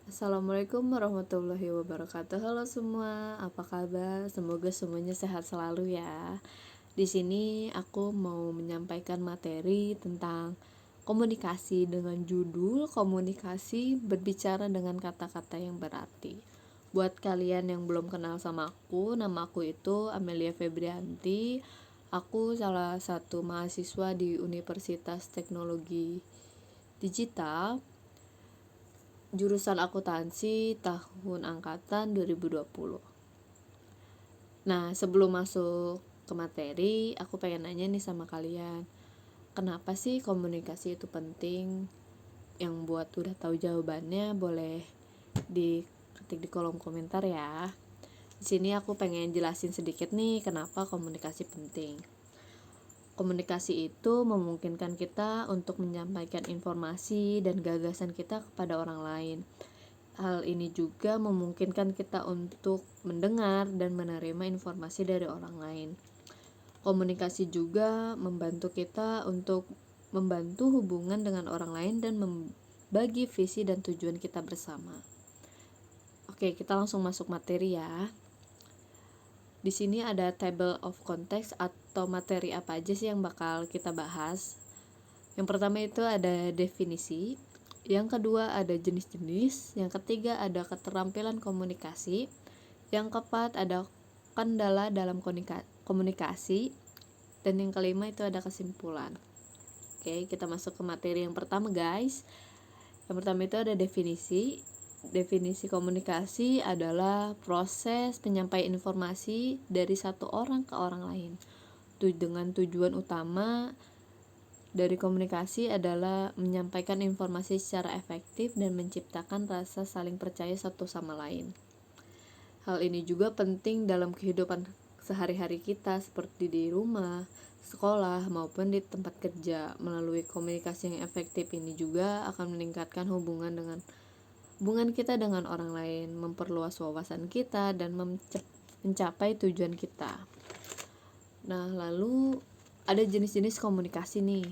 Assalamualaikum warahmatullahi wabarakatuh. Halo semua, apa kabar? Semoga semuanya sehat selalu ya. Di sini aku mau menyampaikan materi tentang komunikasi dengan judul komunikasi berbicara dengan kata-kata yang berarti. Buat kalian yang belum kenal sama aku, nama aku itu Amelia Febrianti. Aku salah satu mahasiswa di Universitas Teknologi Digital, jurusan akuntansi tahun angkatan 2020. Nah, sebelum masuk ke materi, aku pengen nanya nih sama kalian. Kenapa sih komunikasi itu penting? Yang buat udah tahu jawabannya boleh diketik di kolom komentar ya. Di sini aku pengen jelasin sedikit nih kenapa komunikasi penting. Komunikasi itu memungkinkan kita untuk menyampaikan informasi dan gagasan kita kepada orang lain. Hal ini juga memungkinkan kita untuk mendengar dan menerima informasi dari orang lain. Komunikasi juga membantu kita untuk membantu hubungan dengan orang lain dan membagi visi dan tujuan kita bersama. Oke, kita langsung masuk materi ya. Di sini ada table of contents atau materi apa aja sih yang bakal kita bahas. Yang pertama itu ada definisi, yang kedua ada jenis-jenis, yang ketiga ada keterampilan komunikasi, yang keempat ada kendala dalam komunikasi, dan yang kelima itu ada kesimpulan. Oke, kita masuk ke materi yang pertama guys. Yang pertama itu ada definisi. Definisi komunikasi adalah proses penyampaian informasi dari satu orang ke orang lain. Dengan tujuan utama dari komunikasi adalah menyampaikan informasi secara efektif dan menciptakan rasa saling percaya satu sama lain. Hal ini juga penting dalam kehidupan sehari-hari kita seperti di rumah, sekolah, maupun di tempat kerja. Melalui komunikasi yang efektif ini juga akan meningkatkan hubungan kita dengan orang lain, memperluas wawasan kita, dan mencapai tujuan kita. Nah, lalu ada jenis-jenis komunikasi nih.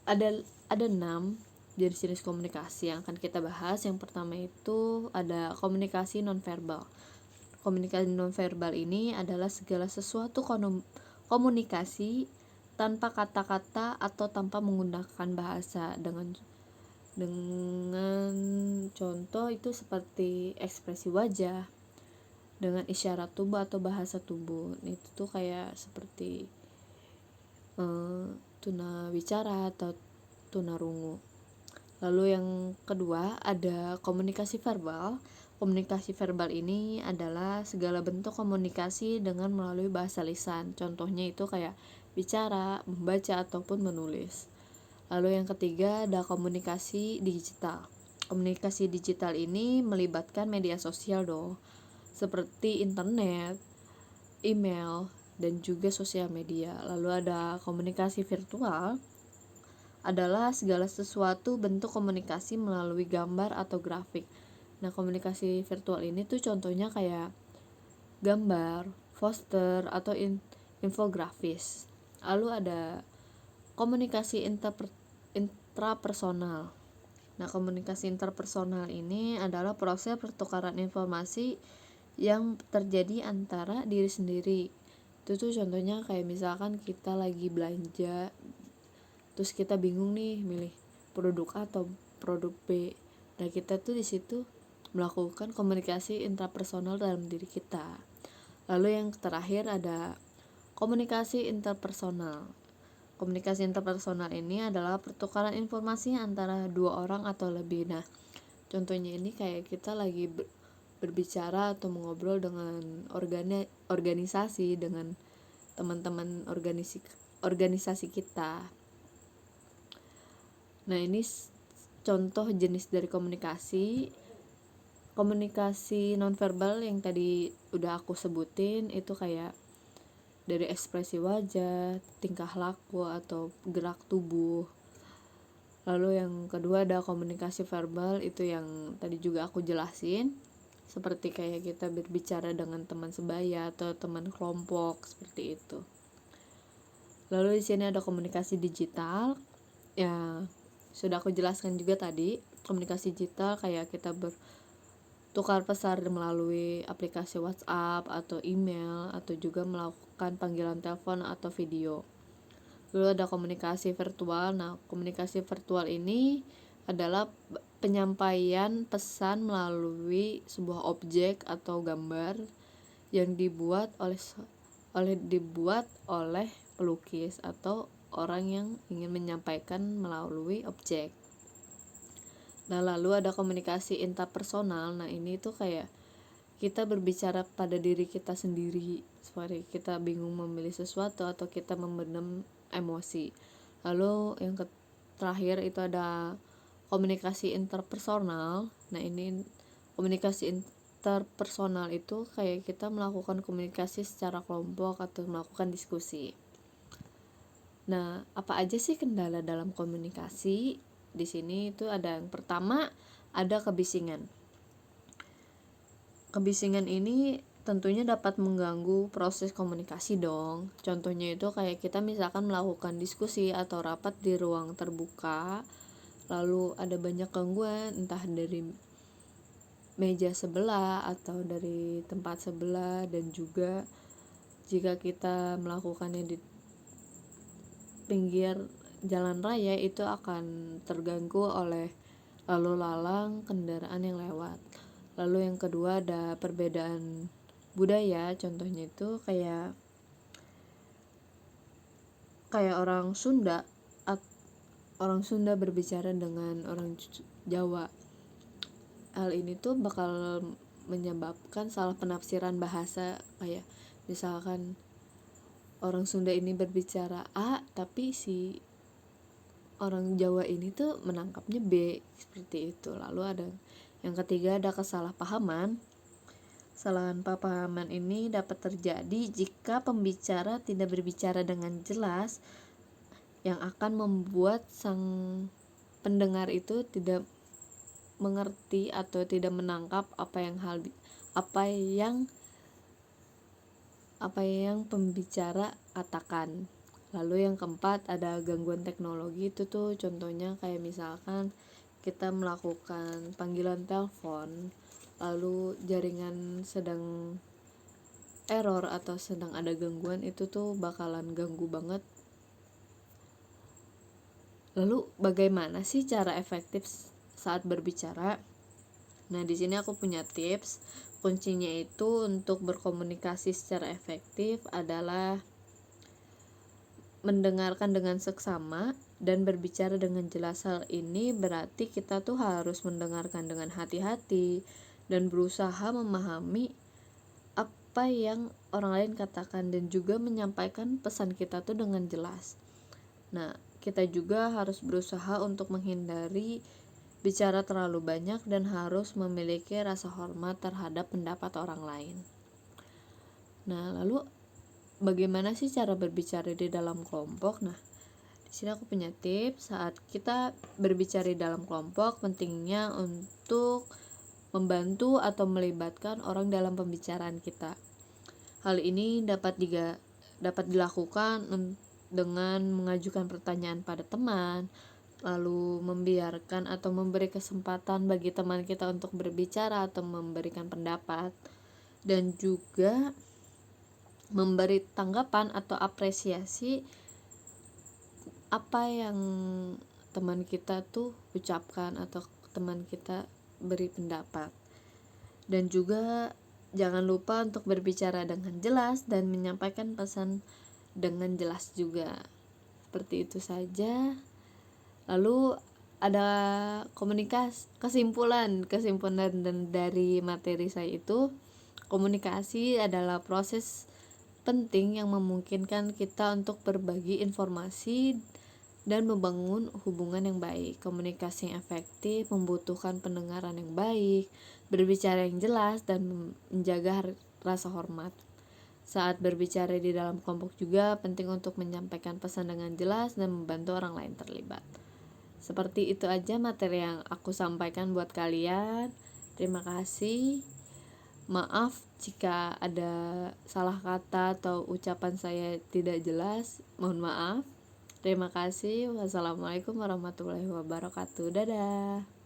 Ada 6 jenis-jenis komunikasi yang akan kita bahas. Yang pertama itu ada komunikasi nonverbal. Komunikasi nonverbal ini adalah segala sesuatu komunikasi tanpa kata-kata atau tanpa menggunakan bahasa, dengan contoh itu seperti ekspresi wajah, dengan isyarat tubuh atau bahasa tubuh. Itu tuh kayak seperti tuna bicara atau tuna rungu. Lalu yang kedua ada komunikasi verbal. Komunikasi verbal ini adalah segala bentuk komunikasi dengan melalui bahasa lisan. Contohnya itu kayak bicara, membaca, ataupun menulis. Lalu yang ketiga ada komunikasi digital. Komunikasi digital ini melibatkan media sosial seperti internet, email, dan juga sosial media. Lalu ada komunikasi virtual, adalah segala sesuatu bentuk komunikasi melalui gambar atau grafik. Nah, komunikasi virtual ini tuh contohnya kayak gambar, poster, atau infografis. Lalu ada komunikasi intrapersonal. Nah, komunikasi interpersonal ini adalah proses pertukaran informasi yang terjadi antara diri sendiri. Itu tuh contohnya kayak misalkan kita lagi belanja, terus kita bingung nih milih produk A atau produk B. Nah, kita tuh di situ melakukan komunikasi intrapersonal dalam diri kita. Lalu yang terakhir ada komunikasi interpersonal. Komunikasi interpersonal ini adalah pertukaran informasi antara dua orang atau lebih. Nah, contohnya ini kayak kita lagi berbicara atau mengobrol dengan organisasi, dengan teman-teman organisasi kita. Nah, ini contoh jenis dari komunikasi. Komunikasi nonverbal yang tadi udah aku sebutin itu kayak dari ekspresi wajah, tingkah laku, atau gerak tubuh. Lalu yang kedua ada komunikasi verbal, itu yang tadi juga aku jelasin, seperti kayak kita berbicara dengan teman sebaya atau teman kelompok, seperti itu. Lalu di sini ada komunikasi digital, ya sudah aku jelaskan juga tadi. komunikasi digital kayak kita bertukar pesan melalui aplikasi WhatsApp atau email, atau juga melakukan panggilan telepon atau video. Lalu ada komunikasi virtual. Nah, komunikasi virtual ini adalah penyampaian pesan melalui sebuah objek atau gambar yang dibuat oleh pelukis atau orang yang ingin menyampaikan melalui objek. Nah, lalu ada komunikasi interpersonal. Nah, ini tuh kayak kita berbicara pada diri kita sendiri, seperti kita bingung memilih sesuatu atau kita memendam emosi. Lalu yang terakhir itu ada komunikasi interpersonal. Nah, ini komunikasi interpersonal itu kayak kita melakukan komunikasi secara kelompok atau melakukan diskusi. Nah, apa aja sih kendala dalam komunikasi? Di sini itu ada yang pertama, ada kebisingan. Kebisingan ini tentunya dapat mengganggu proses komunikasi dong. Contohnya itu kayak kita misalkan melakukan diskusi atau rapat di ruang terbuka, lalu ada banyak gangguan entah dari meja sebelah atau dari tempat sebelah, dan juga jika kita melakukannya di pinggir jalan raya itu akan terganggu oleh lalu lalang kendaraan yang lewat. Lalu yang kedua ada perbedaan budaya. Contohnya itu kayak orang Sunda berbicara dengan orang Jawa. Hal ini tuh bakal menyebabkan salah penafsiran bahasa, kayak misalkan orang Sunda ini berbicara A tapi si orang Jawa ini tuh menangkapnya B, seperti itu. Lalu ada yang ketiga, ada kesalahpahaman. Kesalahan pahaman ini dapat terjadi jika pembicara tidak berbicara dengan jelas, yang akan membuat sang pendengar itu tidak mengerti atau tidak menangkap apa yang pembicara katakan. Lalu yang keempat ada gangguan teknologi. Itu tuh contohnya kayak misalkan kita melakukan panggilan telepon lalu jaringan sedang error atau sedang ada gangguan, itu tuh bakalan ganggu banget. Lalu bagaimana sih cara efektif saat berbicara? Nah, di sini aku punya tips. Kuncinya itu untuk berkomunikasi secara efektif adalah mendengarkan dengan seksama dan berbicara dengan jelas. Hal ini berarti kita tuh harus mendengarkan dengan hati-hati dan berusaha memahami apa yang orang lain katakan, dan juga menyampaikan pesan kita tuh dengan jelas. Nah, kita juga harus berusaha untuk menghindari bicara terlalu banyak dan harus memiliki rasa hormat terhadap pendapat orang lain. Nah, lalu bagaimana sih cara berbicara di dalam kelompok? Nah, di sini aku punya tips. Saat kita berbicara di dalam kelompok, pentingnya untuk membantu atau melibatkan orang dalam pembicaraan kita. Hal ini dapat dilakukan dengan mengajukan pertanyaan pada teman, lalu membiarkan atau memberi kesempatan bagi teman kita untuk berbicara atau memberikan pendapat, dan juga memberi tanggapan atau apresiasi apa yang teman kita tuh ucapkan atau teman kita beri pendapat. Dan juga jangan lupa untuk berbicara dengan jelas dan menyampaikan pesan dengan jelas juga. Seperti itu saja. Lalu ada kesimpulan dan dari materi saya itu, komunikasi adalah proses penting yang memungkinkan kita untuk berbagi informasi dan membangun hubungan yang baik. Komunikasi yang efektif membutuhkan pendengaran yang baik, berbicara yang jelas, dan menjaga rasa hormat. Saat berbicara di dalam kelompok juga penting untuk menyampaikan pesan dengan jelas dan membantu orang lain terlibat. Seperti itu aja materi yang aku sampaikan buat kalian. Terima kasih. Maaf jika ada salah kata atau ucapan saya tidak jelas. Mohon maaf. Terima kasih. Wassalamualaikum warahmatullahi wabarakatuh. Dadah.